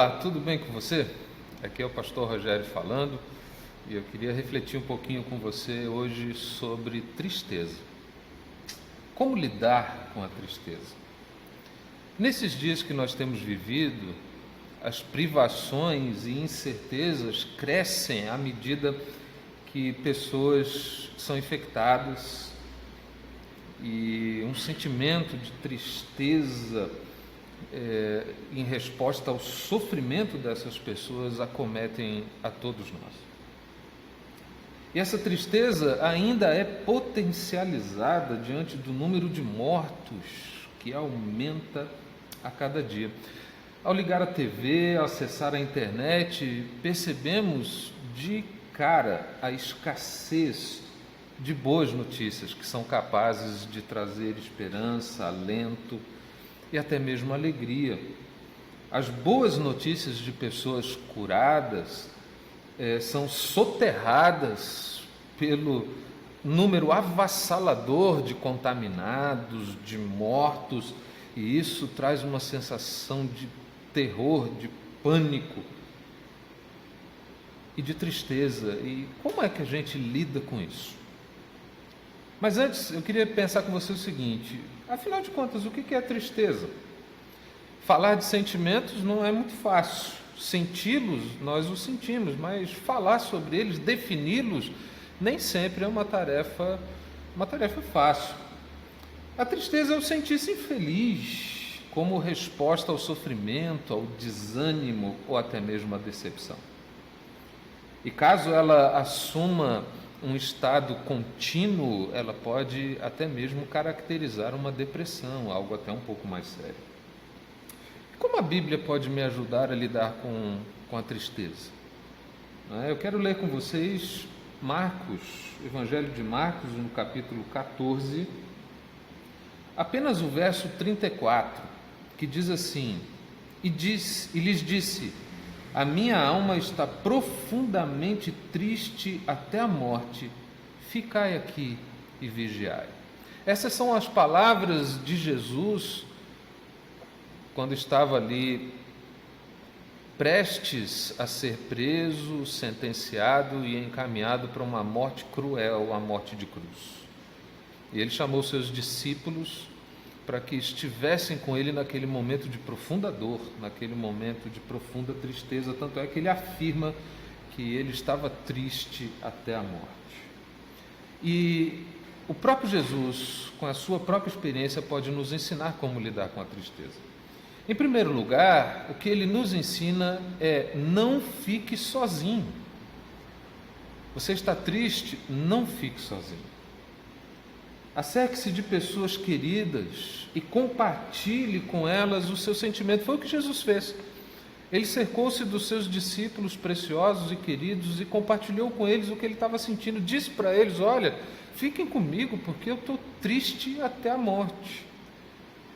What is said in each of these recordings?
Olá, tudo bem com você? Aqui é o pastor Rogério falando e eu queria refletir um pouquinho com você hoje sobre tristeza. Como lidar com a tristeza? Nesses dias que nós temos vivido, as privações e incertezas crescem à medida que pessoas são infectadas e um sentimento de tristeza em resposta ao sofrimento dessas pessoas acometem a todos nós. E essa tristeza ainda é potencializada diante do número de mortos que aumenta a cada dia. Ao ligar a TV, ao acessar a internet, percebemos de cara a escassez de boas notícias que são capazes de trazer esperança, alento e até mesmo alegria. As boas notícias de pessoas curadas são soterradas pelo número avassalador de contaminados, de mortos, e isso traz uma sensação de terror, de pânico e de tristeza. E como é que a gente lida com isso? Mas antes, eu queria pensar com você o seguinte: afinal de contas, o que é tristeza? Falar de sentimentos não é muito fácil. Senti-los, nós os sentimos, mas falar sobre eles, defini-los, nem sempre é uma tarefa fácil. A tristeza é o sentir-se infeliz, como resposta ao sofrimento, ao desânimo ou até mesmo à decepção. E caso ela assuma um estado contínuo, ela pode até mesmo caracterizar uma depressão, algo até um pouco mais sério. Como a Bíblia pode me ajudar a lidar com a tristeza? Eu quero ler com vocês Evangelho de Marcos, no capítulo 14, apenas o verso 34, que diz assim: E lhes disse: a minha alma está profundamente triste até a morte, ficai aqui e vigiai. Essas são as palavras de Jesus quando estava ali prestes a ser preso, sentenciado e encaminhado para uma morte cruel, a morte de cruz. E ele chamou seus discípulos para que estivessem com ele naquele momento de profunda dor, naquele momento de profunda tristeza, tanto é que ele afirma que ele estava triste até a morte. E o próprio Jesus, com a sua própria experiência, pode nos ensinar como lidar com a tristeza. Em primeiro lugar, o que ele nos ensina é: não fique sozinho. Você está triste? Não fique sozinho. Acerque-se de pessoas queridas e compartilhe com elas o seu sentimento. Foi o que Jesus fez. Ele cercou-se dos seus discípulos preciosos e queridos e compartilhou com eles o que ele estava sentindo. Disse para eles: olha, fiquem comigo porque eu estou triste até a morte.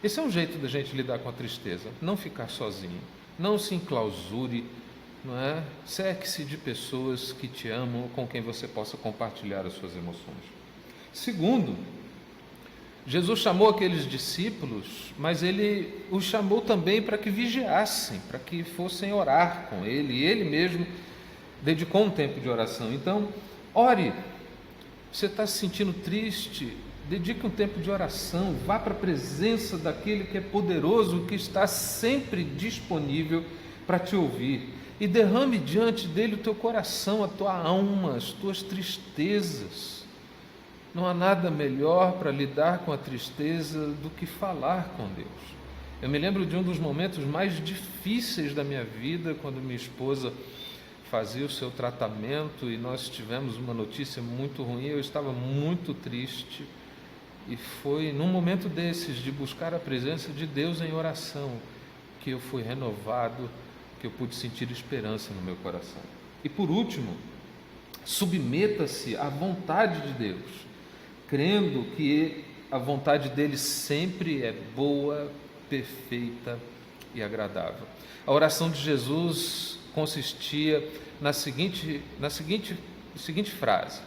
Esse é um jeito da gente lidar com a tristeza, não ficar sozinho, não se enclausure, não é? Cerque-se de pessoas que te amam, com quem você possa compartilhar as suas emoções. Segundo, Jesus chamou aqueles discípulos, mas ele os chamou também para que vigiassem, para que fossem orar com ele, e ele mesmo dedicou um tempo de oração. Então, ore. Você está se sentindo triste? Dedique um tempo de oração, vá para a presença daquele que é poderoso, que está sempre disponível para te ouvir, e derrame diante dele o teu coração, a tua alma, as tuas tristezas. Não há nada melhor para lidar com a tristeza do que falar com Deus. Eu me lembro de um dos momentos mais difíceis da minha vida, quando minha esposa fazia o seu tratamento e nós tivemos uma notícia muito ruim. Eu estava muito triste e foi num momento desses, de buscar a presença de Deus em oração, que eu fui renovado, que eu pude sentir esperança no meu coração. E por último, submeta-se à vontade de Deus, crendo que a vontade dele sempre é boa, perfeita e agradável. A oração de Jesus consistia na seguinte frase: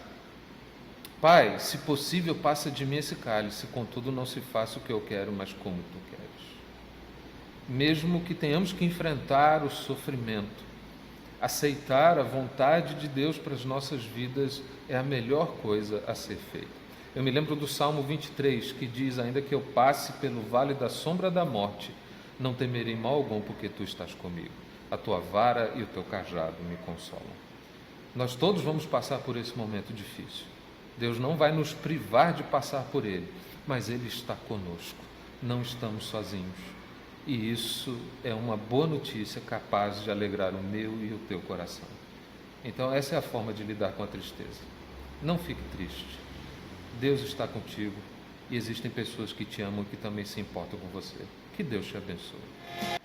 Pai, se possível, passa de mim esse cálice, contudo não se faça o que eu quero, mas como tu queres. mesmo que tenhamos que enfrentar o sofrimento. Aceitar a vontade de Deus para as nossas vidas é a melhor coisa a ser feita. Eu me lembro do Salmo 23, que diz: ainda que eu passe pelo vale da sombra da morte, não temerei mal algum, porque tu estás comigo. A tua vara e o teu cajado me consolam. Nós todos vamos passar por esse momento difícil. Deus não vai nos privar de passar por ele, mas ele está conosco. Não estamos sozinhos. E isso é uma boa notícia capaz de alegrar o meu e o teu coração. Então essa é a forma de lidar com a tristeza. Não fique triste. Deus está contigo e existem pessoas que te amam e que também se importam com você. Que Deus te abençoe.